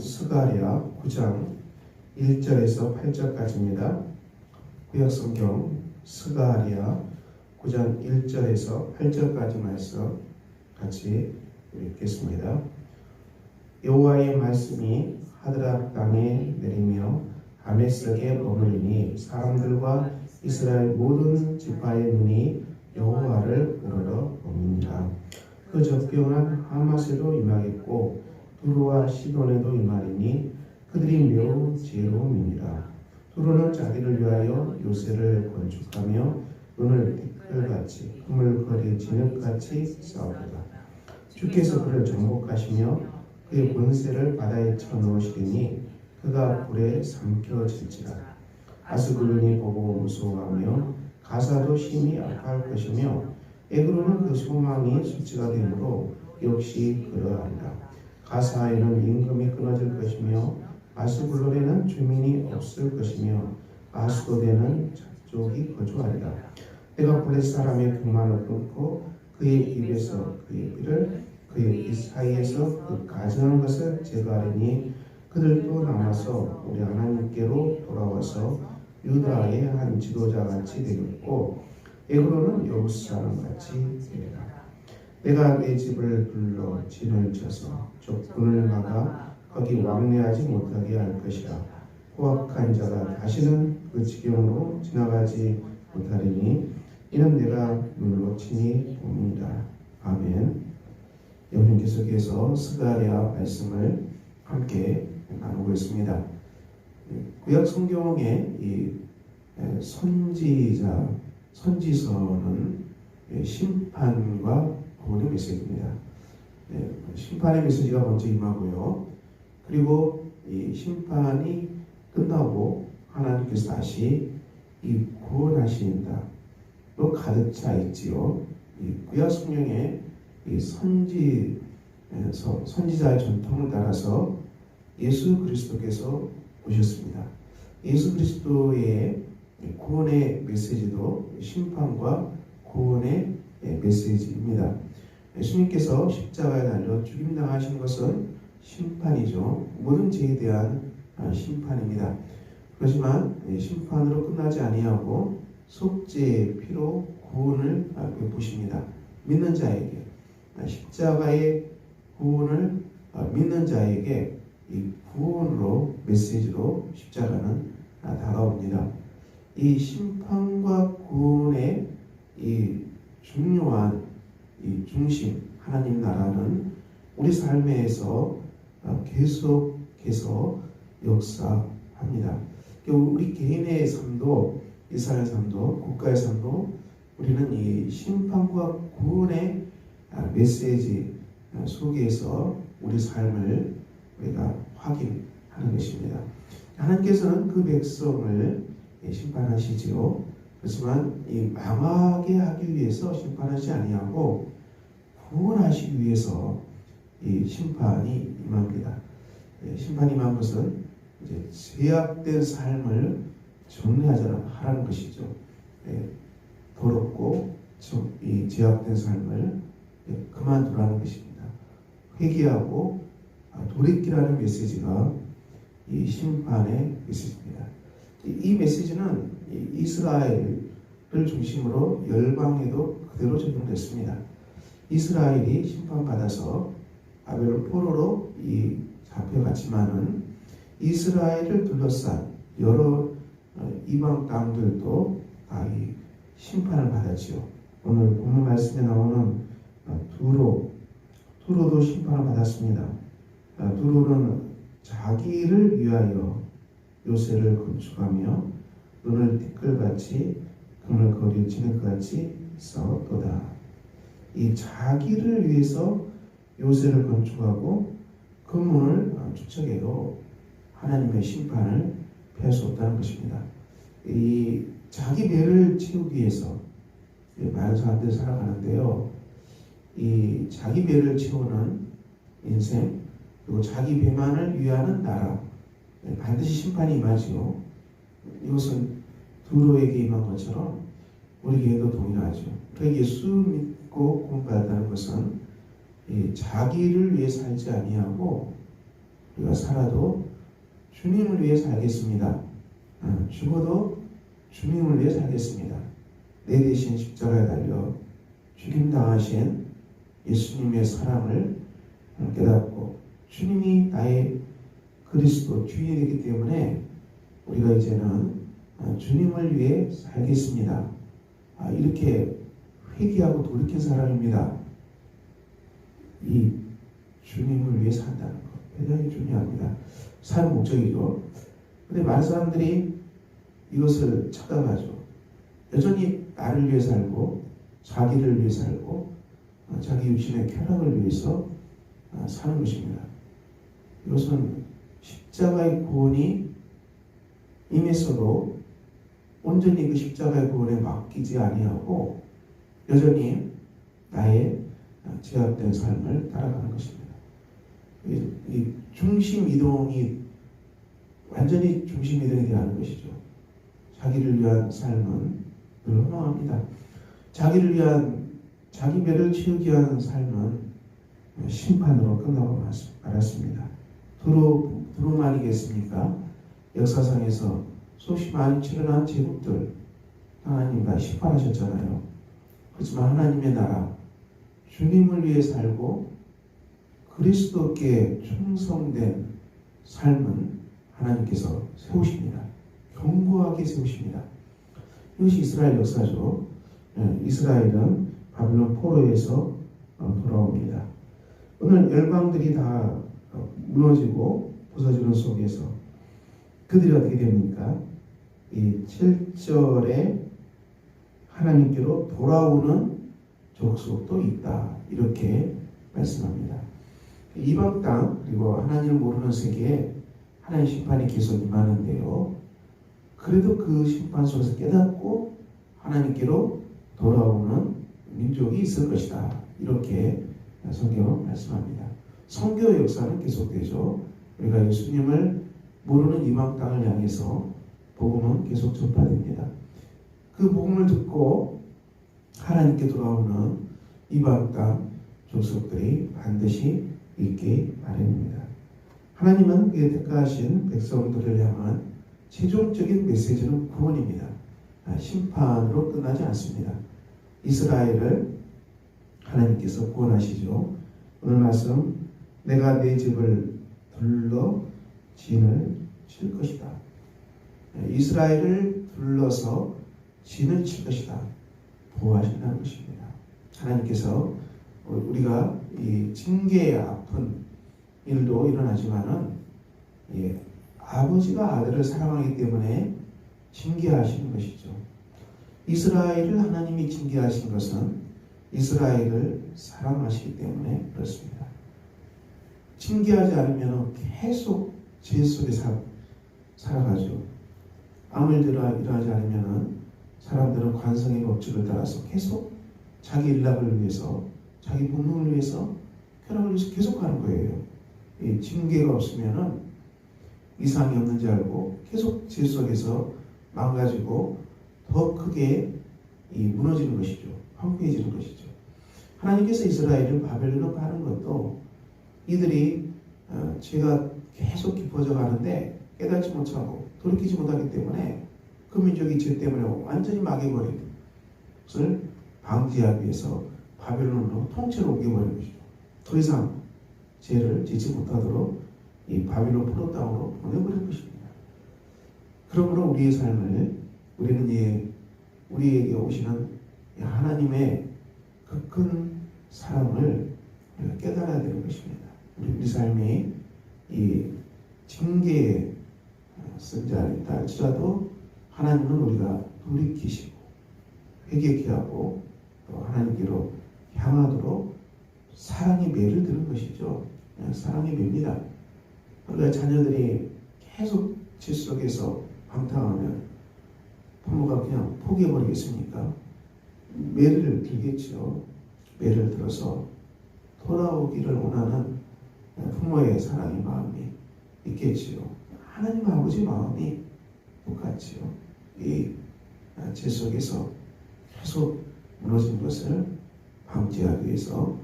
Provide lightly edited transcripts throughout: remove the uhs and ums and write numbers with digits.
스가랴 9장 1절에서 8절까지입니다. 구약성경 스가랴 9장 1절에서 8절까지 말씀 같이 읽겠습니다. 여호와의 말씀이 하드락 땅에 내리며 다메섹에 머무르니 사람들과 이스라엘 모든 지파의 눈이 여호와를 우러러 봅니다. 그 적경한 하맛에도 임하겠고 두로와 시돈에도 임하리니 그들이 매우 지혜로움입니다. 두로는 자기를 위하여 요새를 건축하며 눈을 띠끌같이 그물거리 진흙같이 쌓으리라. 주께서 그를 정복하시며 그의 권세를 바다에 쳐넣으시리니 그가 불에 삼켜질지라. 아스글론이 보고 무서워하며 가사도 심히 아파할 것이며 에그로는 그 소망이 수치가 되므로 역시 그러하리라. 가사에는 임금이 끊어질 것이며 아스글론에는 주민이 없을 것이며 아스도드에는 족속이 거주하리라. 내가 블레 사람의 교만을 끊고 그의 입에서 그의 피를 그의 입 사이에서 그 가증한 것을 제거하리니 그들도 남아서 우리 하나님께로 돌아와서 유다의 한 지도자같이 되겠고 에그로는 여부스 사람같이 되리라. 내가 내 집을 둘러 진을 쳐서 적군을 막아 거기 왕래하지 못하게 할 것이라. 포악한 자가 다시는 그 지경으로 지나가지 못하리니 이는 내가 눈으로 친히 봅니다. 아멘. 여러분 계속해서 스가랴 말씀을 함께 나누고 있습니다. 구약 성경의 이 선지서는 심판과 구원의 메시지입니다. 심판의 메시지가 먼저 임하고요. 그리고 이 심판이 끝나고 하나님께서 다시 이 구원하신다. 또 가득 차 있지요. 이 구약 성경의 이 선지자의 전통을 따라서 예수 그리스도께서 오셨습니다. 예수 그리스도의 구원의 메시지도 심판과 구원의 메시지입니다. 예수님께서 십자가에 달려 죽임당하신 것은 심판이죠. 모든 죄에 대한 심판입니다. 그렇지만 심판으로 끝나지 아니하고 속죄의 피로 구원을 베푸십니다. 믿는 자에게 십자가의 구원을 믿는 자에게 이 구원으로 메시지로 십자가는 다가옵니다. 이 심판과 구원의 이 중요한 이 중심 하나님 나라는 우리 삶에서 계속해서 역사합니다. 우리 개인의 삶도 이스라엘 삶도 국가의 삶도 우리는 이 심판과 구원의 메시지 속에서 우리 삶을 우리가 확인하는 것입니다. 하나님께서는 그 백성을 심판하시지요. 그렇지만 이 망하게 하기 위해서 심판하지 아니하고 구원하시기 위해서 이 심판이 임합니다. 심판이 임한 것은 이제 죄악된 삶을 정리하라는 것이죠. 더럽고 이 죄악된 삶을 그만두라는 것입니다. 회개하고 돌이키라는 메시지가 이 심판의 메시지입니다. 이 메시지는 이스라엘을 중심으로 열방에도 그대로 적용됐습니다. 이스라엘이 심판받아서 바벨론 포로로 잡혀갔지만은 이스라엘을 둘러싼 여러 이방 땅들도 다 이 심판을 받았지요. 오늘 본문 말씀에 나오는 두로도 심판을 받았습니다. 두로는 자기를 위하여 요새를 건축하며 눈을 띠끌같이 그물거리 진흙같이 쌓았도다. 이 자기를 위해서 요새를 건축하고 그물을 축적해도 하나님의 심판을 피할 수 없다는 것입니다. 이 자기 배를 채우기 위해서 많은 사람들이 살아가는데요. 이 자기 배를 채우는 인생 그리고 자기 배만을 위하는 나라 반드시 심판이 임하지요. 이것은 두로에게 임한 것처럼 우리에게도 동일하죠. 그러니까 예수 믿고 구원받았다는 것은 자기를 위해 살지 아니하고 우리가 살아도 주님을 위해 살겠습니다. 죽어도 주님을 위해 살겠습니다. 내 대신 십자가에 달려 죽임 당하신 예수님의 사랑을 깨닫고 주님이 나의 그리스도 주인이 되기 때문에 우리가 이제는 주님을 위해 살겠습니다. 이렇게 회개하고 돌이킨 사람입니다. 이 주님을 위해 산다는 것 대단히 중요합니다. 살 목적이죠. 근데 많은 사람들이 이것을 착각하죠. 여전히 나를 위해 살고 자기를 위해 살고 자기 육신의 쾌락을 위해서 사는 것입니다. 이것은 십자가의 구원이 임했어도 온전히 그 십자가의 구원에 맡기지 아니하고 여전히 나의 제약된 삶을 따라가는 것입니다. 이 중심 이동이 완전히 중심 이동이 되는 것이죠. 자기를 위한 삶은 늘 허망합니다. 자기를 위한 자기 배를 채우기 위한 삶은 심판으로 끝나고 말았습니다. 두루마리겠습니까? 역사상에서 수없이 많이 출현한 제국들 하나님 다 심판하셨잖아요. 하지만 하나님의 나라 주님을 위해 살고 그리스도께 충성된 삶은 하나님께서 세우십니다. 견고하게 세우십니다. 이것이 이스라엘 역사죠. 이스라엘은 바빌론 포로에서 돌아옵니다. 오늘 열방들이 다 무너지고 부서지는 속에서 그들이 어떻게 됩니까? 이 7절에 하나님께로 돌아오는 족속도 있다. 이렇게 말씀합니다. 이방 땅 그리고 하나님을 모르는 세계에 하나님의 심판이 계속 임하는데요. 그래도 그 심판 속에서 깨닫고 하나님께로 돌아오는 민족이 있을 것이다. 이렇게 성경은 말씀합니다. 선교의 역사는 계속되죠. 우리가 예수님을 모르는 이방 땅을 향해서 복음은 계속 전파됩니다. 그 복음을 듣고 하나님께 돌아오는 이방 땅 족속들이 반드시 있기 마련입니다. 하나님은 그의 택하신 백성들을 향한 최종적인 메시지는 구원입니다. 심판으로 끝나지 않습니다. 이스라엘을 하나님께서 구원하시죠. 오늘 말씀 내가 내 집을 둘러 진을 칠 것이다. 이스라엘을 둘러서 진을 칠 것이다. 보호하신다는 것입니다. 하나님께서 우리가 이 징계의 아픈 일도 일어나지만은 아버지가 아들을 사랑하기 때문에 징계하시는 것이죠. 이스라엘을 하나님이 징계하신 것은 이스라엘을 사랑하시기 때문에 그렇습니다. 징계하지 않으면 계속 죄 속에 살아가죠. 아무 일도 일어나지 않으면 사람들은 관성의 법칙을 따라서 계속 자기 일락을 위해서 자기 본능을 위해서 쾌락을 위해서 계속 하는 거예요. 이 징계가 없으면 이상이 없는지 알고 계속 죄 속에서 망가지고 더 크게 무너지는 것이죠. 황폐해지는 것이죠. 하나님께서 이스라엘을 바벨론으로 가는 것도 이들이 죄가 계속 깊어져 가는데 깨닫지 못하고 돌이키지 못하기 때문에 그 민족이 죄 때문에 완전히 망해버린 것을 방지하기 위해서 바벨론으로 통째로 옮겨버린 것이죠. 더 이상 죄를 짓지 못하도록 이 바빌론 포로 땅으로 보내버린 것입니다. 그러므로 우리의 삶을 우리는 우리에게 오시는 하나님의 그 큰 사랑을 우리가 깨달아야 되는 것입니다. 우리 삶이 이 징계에 쓴 자리에 할지라도 하나님은 우리가 돌이키시고 회개케 하고 또 하나님께로 향하도록 사랑의 매를 드는 것이죠. 사랑의 매입니다. 우리가 자녀들이 계속 죄 속에서 방탕하면 부모가 그냥 포기해버리겠습니까? 매를 들겠죠. 매를 들어서 돌아오기를 원하는 부모의 사랑의 마음이 있겠지요. 하나님 아버지 마음이 똑같지요. 이 죄 속에서 계속 무너진 것을 방지하기 위해서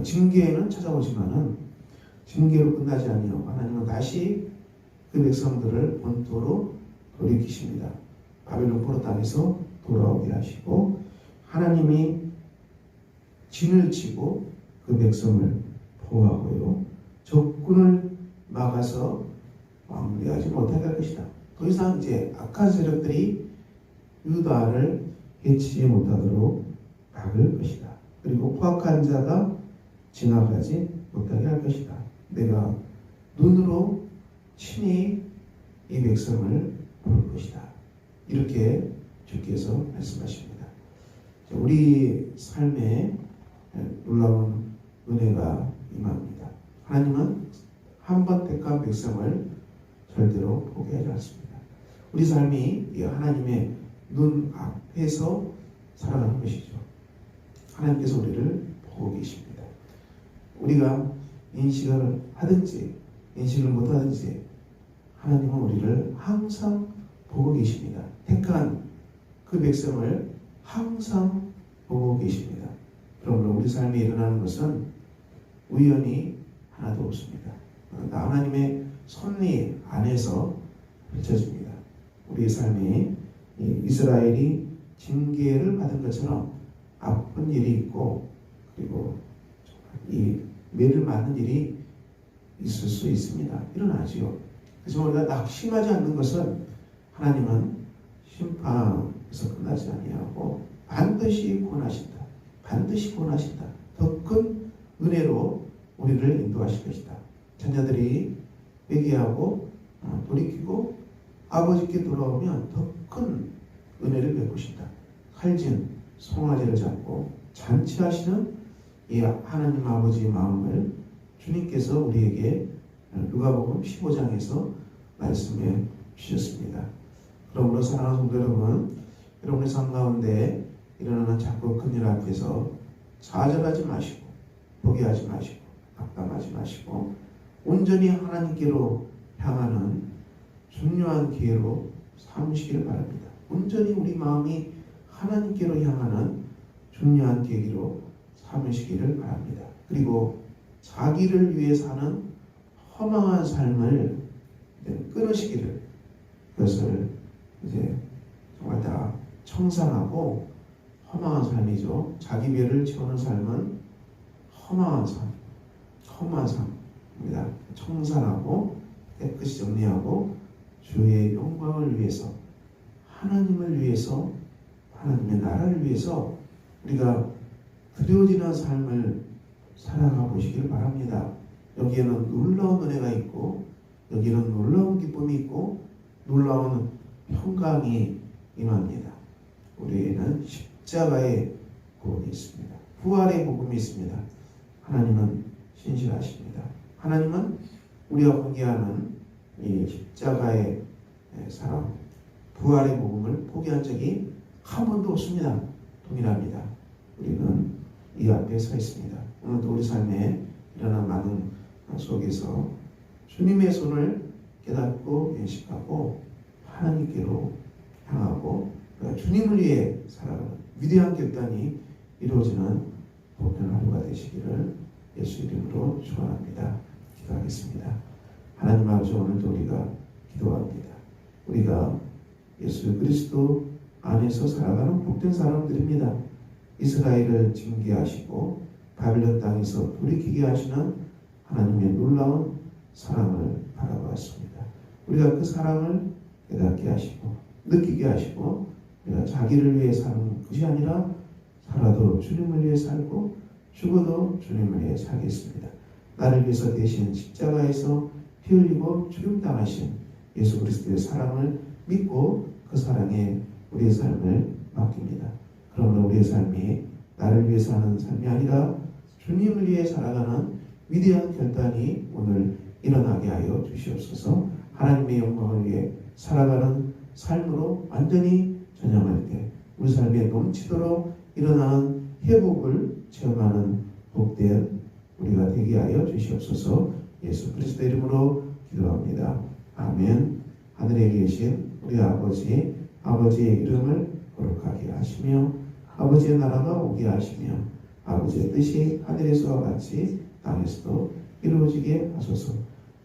징계에는 찾아오지만은 징계로 끝나지 아니하고 하나님은 다시 그 백성들을 본토로 돌이키십니다. 바벨론 포로 땅에서 돌아오게 하시고 하나님이 진을 치고 그 백성을 보호하고요. 적군을 막아서 마무리하지 못하게 할 것이다. 더 이상 이제 악한 세력들이 유다를 해치지 못하도록 막을 것이다. 그리고 포악한 자가 지나가지 못하게 할 것이다. 내가 눈으로 친히 이 백성을 볼 것이다. 이렇게 주께서 말씀하십니다. 우리 삶에 놀라운 은혜가 임합니다. 하나님은 한 번 택한 백성을 절대로 포기하지 않습니다. 우리 삶이 하나님의 눈 앞에서 살아가는 것이죠. 하나님께서 우리를 보고 계십니다. 우리가 인식을 하든지 인식을 못하든지 하나님은 우리를 항상 보고 계십니다. 택한 그 백성을 항상 보고 계십니다. 그러므로 우리 삶에 일어나는 것은 우연이 하나도 없습니다. 하나님의 섭리 안에서 펼쳐집니다. 우리의 삶이 이스라엘이 징계를 받은 것처럼 아픈 일이 있고 그리고 이 매를 맞는 일이 있을 수 있습니다. 일어나지요. 그래서 우리가 낙심하지 않는 것은 하나님은 심판에서 끝나지 아니하고 반드시 구원하신다. 반드시 구원하신다. 더 큰 은혜로 우리를 인도하실 것이다. 자녀들이 회개하고 돌이키고 아버지께 돌아오면 더 큰 은혜를 베푸신다. 칼진 송아지를 잡고 잔치하시는 이 하나님 아버지의 마음을 주님께서 우리에게 누가복음 15장에서 말씀해 주셨습니다. 그러므로 사랑하는 성도 여러분, 여러분의 삶 가운데 일어나는 작고 큰 일 앞에서 좌절하지 마시고 포기하지 마시고 낙담하지 마시고 온전히 하나님께로 향하는 중요한 기회로 삼으시길 바랍니다. 온전히 우리 마음이 하나님께로 향하는 중요한 계기로 삼으시기를 바랍니다. 그리고 자기를 위해 사는 허망한 삶을 끊으시기를, 그것을 이제 정말 다 청산하고 허망한 삶이죠. 자기 배를 채우는 삶은 허망한 삶입니다. 청산하고 깨끗이 정리하고 주의 영광을 위해서, 하나님을 위해서, 하나님의 나라를 위해서 우리가 드려지는 삶을 살아가 보시길 바랍니다. 여기에는 놀라운 은혜가 있고 여기는 놀라운 기쁨이 있고 놀라운 평강이 임합니다. 우리에는 십자가의 구원이 있습니다. 부활의 복음이 있습니다. 하나님은 신실하십니다. 하나님은 우리가 공개하는 이 십자가의 사랑, 부활의 복음을 포기한 적이 한 번도 없습니다. 동일합니다. 우리는 이 앞에 서 있습니다. 오늘도 우리 삶에 일어난 많은 속에서 주님의 손을 깨닫고 인식하고 하나님께로 향하고 주님을 위해 살아가는 위대한 결단이 이루어지는 복된 하루가 되시기를 예수 이름으로 축원합니다. 기도하겠습니다. 하나님 아버지, 오늘도 우리가 기도합니다. 우리가 예수 그리스도 안에서 살아가는 복된 사람들입니다. 이스라엘을 징계하시고 바벨론 땅에서 돌이키게 하시는 하나님의 놀라운 사랑을 바라보았습니다. 우리가 그 사랑을 깨닫게 하시고 느끼게 하시고 우리가 자기를 위해 사는 것이 아니라 살아도 주님을 위해 살고 죽어도 주님을 위해 살겠습니다. 나를 위해서 대신 십자가에서 피 흘리고 죽임당하신 예수 그리스도의 사랑을 믿고 그 사랑에 우리의 삶을 맡깁니다. 그러므로 우리의 삶이 나를 위해 사는 삶이 아니라 주님을 위해 살아가는 위대한 결단이 오늘 일어나게 하여 주시옵소서. 하나님의 영광을 위해 살아가는 삶으로 완전히 전향할 때 우리 삶에 넘치도록 일어나는 회복을 체험하는 복된 우리가 되게 하여 주시옵소서. 예수 그리스도 이름으로 기도합니다. 아멘. 하늘에 계신 우리 아버지의 이름을 거룩하게 하시며 아버지의 나라가 오게 하시며 아버지의 뜻이 하늘에서와 같이 땅에서도 이루어지게 하소서.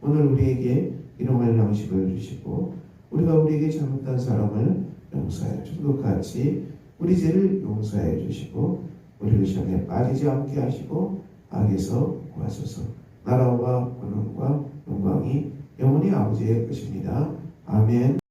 오늘 우리에게 일용할 양식을 주시고 우리가 우리에게 잘못한 사람을 용서해 준 것 같이 우리 죄를 용서해 주시고 우리를 시험에 빠지지 않게 하시고 악에서 구하소서. 나라와 권능과 영광이 영원히 아버지의 것입니다. 아멘.